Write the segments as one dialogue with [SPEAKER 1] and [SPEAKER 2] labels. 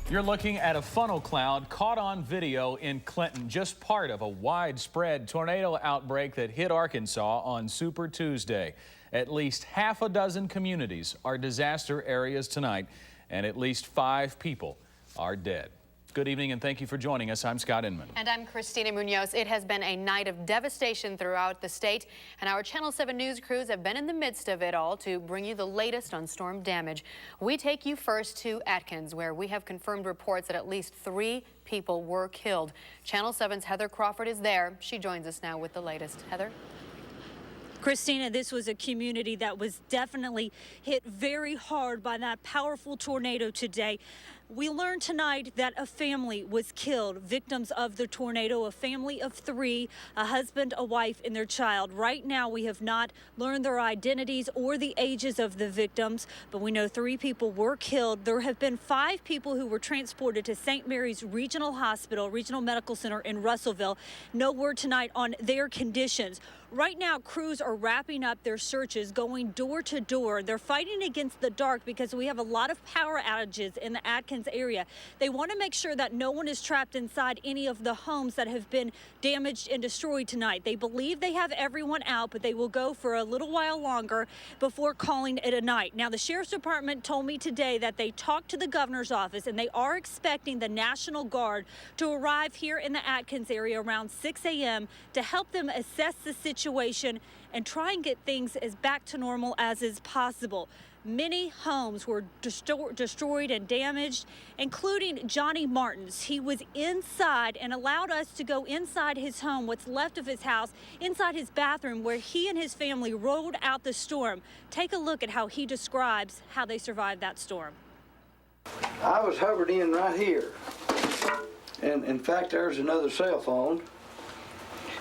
[SPEAKER 1] You're looking at a funnel cloud caught on video in Clinton, just part of a widespread tornado outbreak that hit Arkansas on Super Tuesday. At least half a dozen communities are disaster areas tonight, and at least 5 people are dead. Good evening and thank you for joining us. I'm Scott Inman.
[SPEAKER 2] And I'm Christina Munoz. It has been a night of devastation throughout the state, and our Channel 7 news crews have been in the midst of it all to bring you the latest on storm damage. We take you first to Atkins, where we have confirmed reports that at least 3 people were killed. Channel 7's Heather Crawford is there. She joins us now with the latest. Heather?
[SPEAKER 3] Christina, this was a community that was definitely hit very hard by that powerful tornado today. We learned tonight that a family was killed, victims of the tornado, a family of 3, a husband, a wife, and their child. Right now, we have not learned their identities or the ages of the victims, but we know 3 people were killed. There have been 5 people who were transported to St. Mary's Regional Hospital, Regional Medical Center in Russellville. No word tonight on their conditions. Right now, crews are wrapping up their searches, going door to door. They're fighting against the dark because we have a lot of power outages in the Atkins area. They want to make sure that no one is trapped inside any of the homes that have been damaged and destroyed tonight. They believe they have everyone out, but they will go for a little while longer before calling it a night. Now, the Sheriff's Department told me today that they talked to the governor's office and they are expecting the National Guard to arrive here in the Atkins area around 6 a.m. to help them assess the situation and try and get things as back to normal as is possible. Many homes were destroyed and damaged, including Johnny Martin's. He was inside and allowed us to go inside his home, what's left of his house, inside his bathroom, where he and his family rode out the storm. Take a look at how he describes how they survived that storm.
[SPEAKER 4] I was hovered in right here, and in fact, there's another cell phone.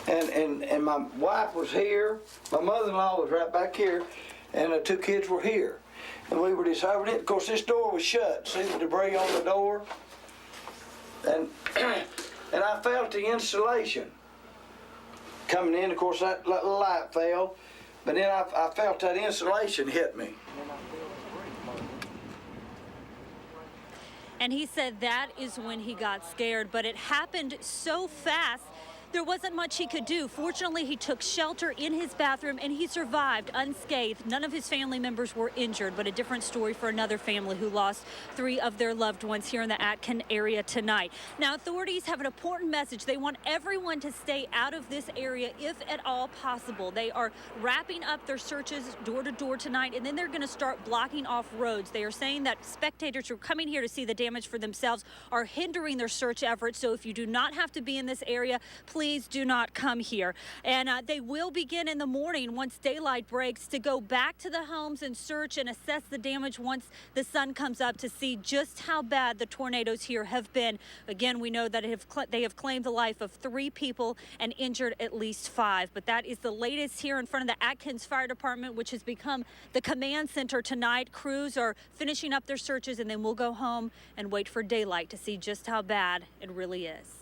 [SPEAKER 4] And my wife was here, my mother-in-law was right back here, and the 2 kids were here. And we were just hovering in. Of course, this door was shut. See the debris on the door? And I felt the insulation coming in. Of course, that light fell, but then I felt that insulation hit me.
[SPEAKER 3] And he said that is when he got scared, but it happened so fast. There wasn't much he could do. Fortunately, he took shelter in his bathroom and he survived unscathed. None of his family members were injured, but a different story for another family who lost 3 of their loved ones here in the Atkins area tonight. Now, authorities have an important message. They want everyone to stay out of this area if at all possible. They are wrapping up their searches door to door tonight, and then they're going to start blocking off roads. They are saying that spectators who are coming here to see the damage for themselves are hindering their search efforts. So if you do not have to be in this area, please do not come here. And they will begin in the morning once daylight breaks to go back to the homes and search and assess the damage once the sun comes up to see just how bad the tornadoes here have been. Again, we know that they have claimed the life of 3 people and injured at least 5. But that is the latest here in front of the Atkins Fire Department, which has become the command center tonight. Crews are finishing up their searches, and then we'll go home and wait for daylight to see just how bad it really is.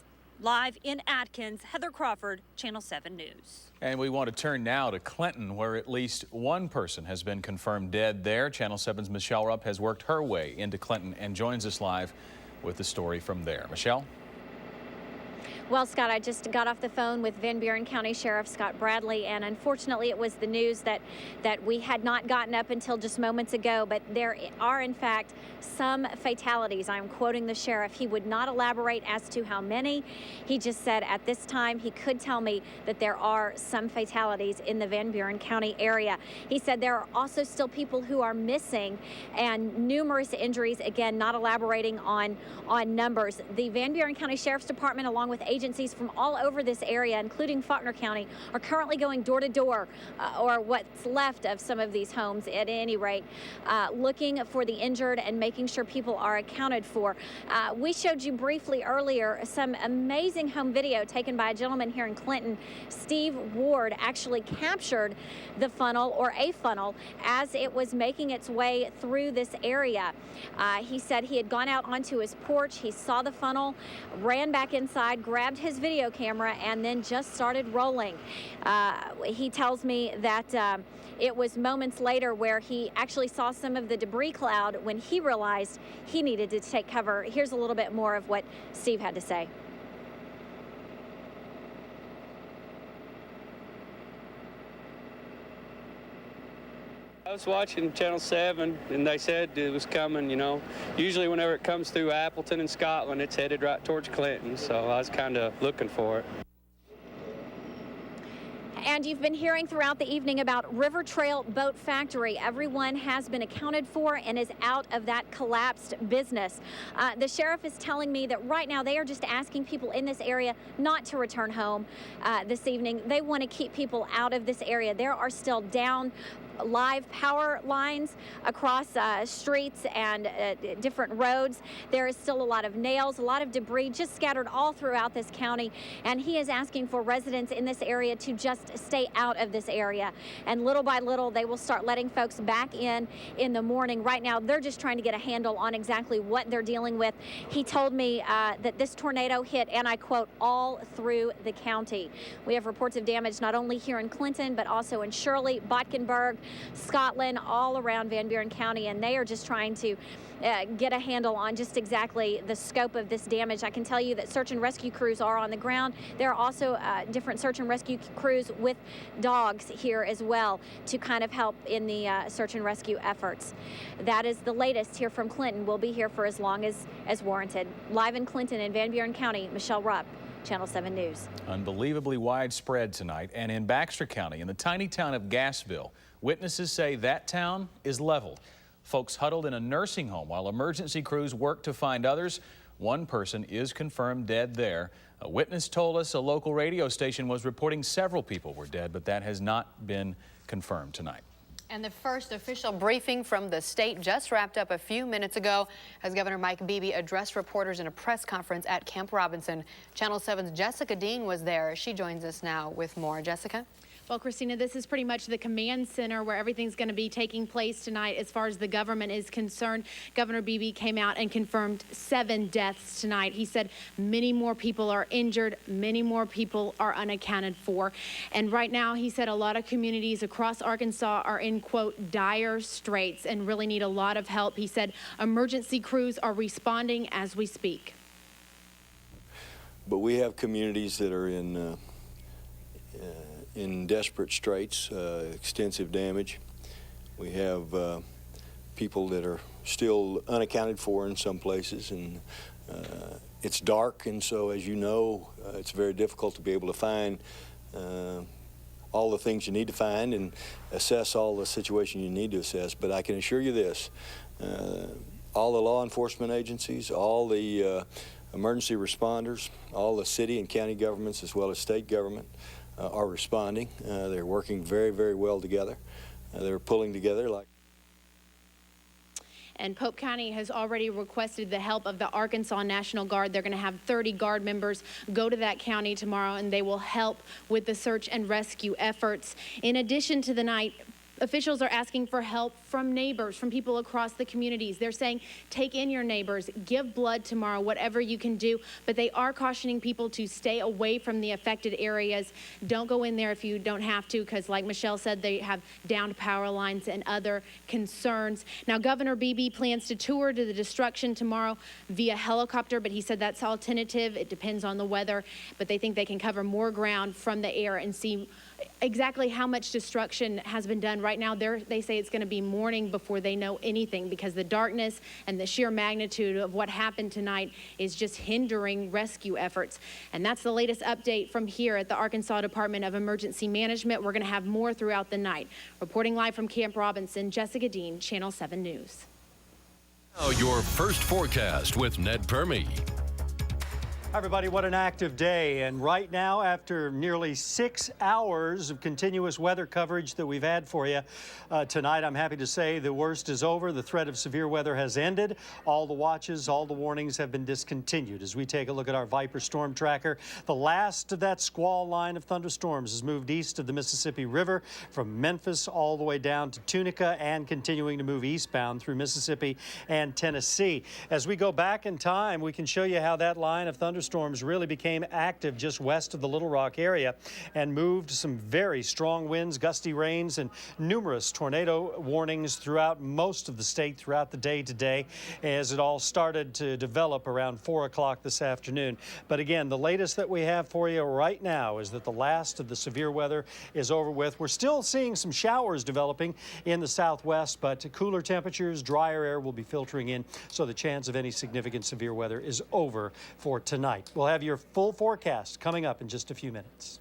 [SPEAKER 3] Live in Atkins, Heather Crawford, Channel 7 News.
[SPEAKER 1] And we want to turn now to Clinton, where at least 1 person has been confirmed dead there. Channel 7's Michelle Rupp has worked her way into Clinton and joins us live with the story from there. Michelle?
[SPEAKER 5] Well, Scott, I just got off the phone with Van Buren County Sheriff Scott Bradley, and unfortunately it was the news that we had not gotten up until just moments ago, but there are in fact some fatalities. I'm quoting the sheriff. He would not elaborate as to how many. He just said at this time he could tell me that there are some fatalities in the Van Buren County area. He said there are also still people who are missing and numerous injuries, again, not elaborating on numbers. The Van Buren County Sheriff's Department, along with agencies from all over this area, including Faulkner County, are currently going door to door, or what's left of some of these homes at any rate, looking for the injured and making sure people are accounted for. We showed you briefly earlier some amazing home video taken by a gentleman here in Clinton. Steve Ward actually captured the funnel, or a funnel, as it was making its way through this area. He said he had gone out onto his porch, he saw the funnel, ran back inside, grabbed grabbed his video camera and then just started rolling. He tells me that it was moments later where he actually saw some of the debris cloud when he realized he needed to take cover. Here's a little bit more of what Steve had to say.
[SPEAKER 6] I was watching Channel 7, and they said it was coming, you know. Usually whenever it comes through Appleton and Scotland, it's headed right towards Clinton, so I was kind of looking for it.
[SPEAKER 5] And you've been hearing throughout the evening about River Trail Boat Factory. Everyone has been accounted for and is out of that collapsed business. The sheriff is telling me that right now they are just asking people in this area not to return home this evening. They want to keep people out of this area. There are still down live power lines across streets and different roads. There is still a lot of nails, a lot of debris just scattered all throughout this county, and he is asking for residents in this area to just stay out of this area. And little by little they will start letting folks back in the morning. Right now they're just trying to get a handle on exactly what they're dealing with. He told me that this tornado hit, and I quote, all through the county. We have reports of damage not only here in Clinton but also in Shirley, Botkenberg, Scotland, all around Van Buren County, and they are just trying to get a handle on just exactly the scope of this damage. I can tell you that search and rescue crews are on the ground. There are also different search and rescue crews with dogs here as well to kind of help in the search and rescue efforts. That is the latest here from Clinton. We'll be here for as long as warranted. Live in Clinton and Van Buren County, Michelle Rupp, Channel 7 News.
[SPEAKER 1] Unbelievably widespread tonight. And in Baxter County, in the tiny town of Gassville, witnesses say that town is leveled. Folks huddled in a nursing home while emergency crews work to find others. One person is confirmed dead there. A witness told us a local radio station was reporting several people were dead, but that has not been confirmed tonight.
[SPEAKER 2] And the first official briefing from the state just wrapped up a few minutes ago as Governor Mike Beebe addressed reporters in a press conference at Camp Robinson. Channel 7's Jessica Dean was there. She joins us now with more. Jessica?
[SPEAKER 7] Well, Christina, this is pretty much the command center where everything's going to be taking place tonight as far as the government is concerned. Governor Beebe came out and confirmed 7 deaths tonight. He said many more people are injured, many more people are unaccounted for. And right now, he said a lot of communities across Arkansas are in, quote, dire straits and really need a lot of help. He said emergency crews are responding as we speak.
[SPEAKER 8] But we have communities that are in desperate straits, extensive damage. We have people that are still unaccounted for in some places, and it's dark, and so as you know, it's very difficult to be able to find all the things you need to find and assess all the situation you need to assess. But I can assure you this, all the law enforcement agencies, all the emergency responders, all the city and county governments as well as state government are responding. They're working very, very well together. They're pulling together like.
[SPEAKER 7] And Pope County has already requested the help of the Arkansas National Guard. They're going to have 30 Guard members go to that county tomorrow, and they will help with the search and rescue efforts. In addition to the night, officials are asking for help from neighbors, from people across the communities. They're saying, take in your neighbors, give blood tomorrow, whatever you can do. But they are cautioning people to stay away from the affected areas. Don't go in there if you don't have to, because like Michelle said, they have downed power lines and other concerns. Now, Governor Beebe plans to tour to the destruction tomorrow via helicopter, but he said that's all tentative. It depends on the weather, but they think they can cover more ground from the air and see exactly how much destruction has been done. Right now, they say it's going to be morning before they know anything, because the darkness and the sheer magnitude of what happened tonight is just hindering rescue efforts. And that's the latest update from here at the Arkansas Department of Emergency Management. We're going to have more throughout the night. Reporting live from Camp Robinson, Jessica Dean, Channel 7 News.
[SPEAKER 9] Now your first forecast with Ned Permy.
[SPEAKER 10] Hi everybody, what an active day. And right now, after nearly 6 hours of continuous weather coverage that we've had for you tonight, I'm happy to say the worst is over. The threat of severe weather has ended. All the watches, all the warnings have been discontinued. As we take a look at our Viper storm tracker, the last of that squall line of thunderstorms has moved east of the Mississippi River from Memphis all the way down to Tunica and continuing to move eastbound through Mississippi and Tennessee. As we go back in time, we can show you how that line of thunderstorms thunderstorms really became active just west of the Little Rock area and moved some very strong winds, gusty rains, and numerous tornado warnings throughout most of the state throughout the day today as it all started to develop around 4 o'clock this afternoon. But again, the latest that we have for you right now is that the last of the severe weather is over with. We're still seeing some showers developing in the southwest, but cooler temperatures, drier air will be filtering in, so the chance of any significant severe weather is over for tonight. We'll have your full forecast coming up in just a few minutes.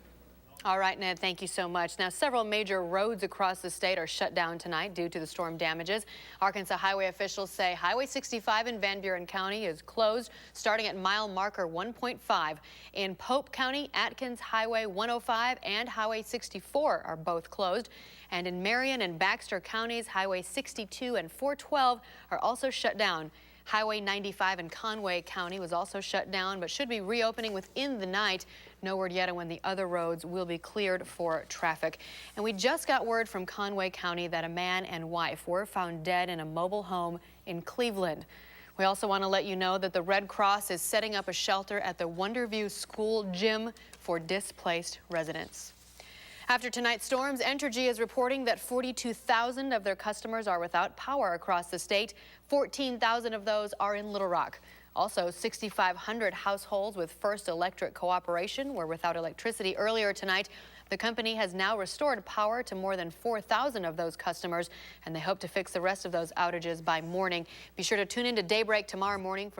[SPEAKER 2] All right, Ned, thank you so much. Now, several major roads across the state are shut down tonight due to the storm damages. Arkansas highway officials say Highway 65 in Van Buren County is closed starting at mile marker 1.5. In Pope County, Atkins Highway 105 and Highway 64 are both closed. And in Marion and Baxter counties, Highway 62 and 412 are also shut down. Highway 95 in Conway County was also shut down, but should be reopening within the night. No word yet on when the other roads will be cleared for traffic. And we just got word from Conway County that a man and wife were found dead in a mobile home in Cleveland. We also want to let you know that the Red Cross is setting up a shelter at the Wonderview School gym for displaced residents. After tonight's storms, Entergy is reporting that 42,000 of their customers are without power across the state. 14,000 of those are in Little Rock. Also, 6,500 households with First Electric Cooperation were without electricity earlier tonight. The company has now restored power to more than 4,000 of those customers, and they hope to fix the rest of those outages by morning. Be sure to tune in to Daybreak tomorrow morning.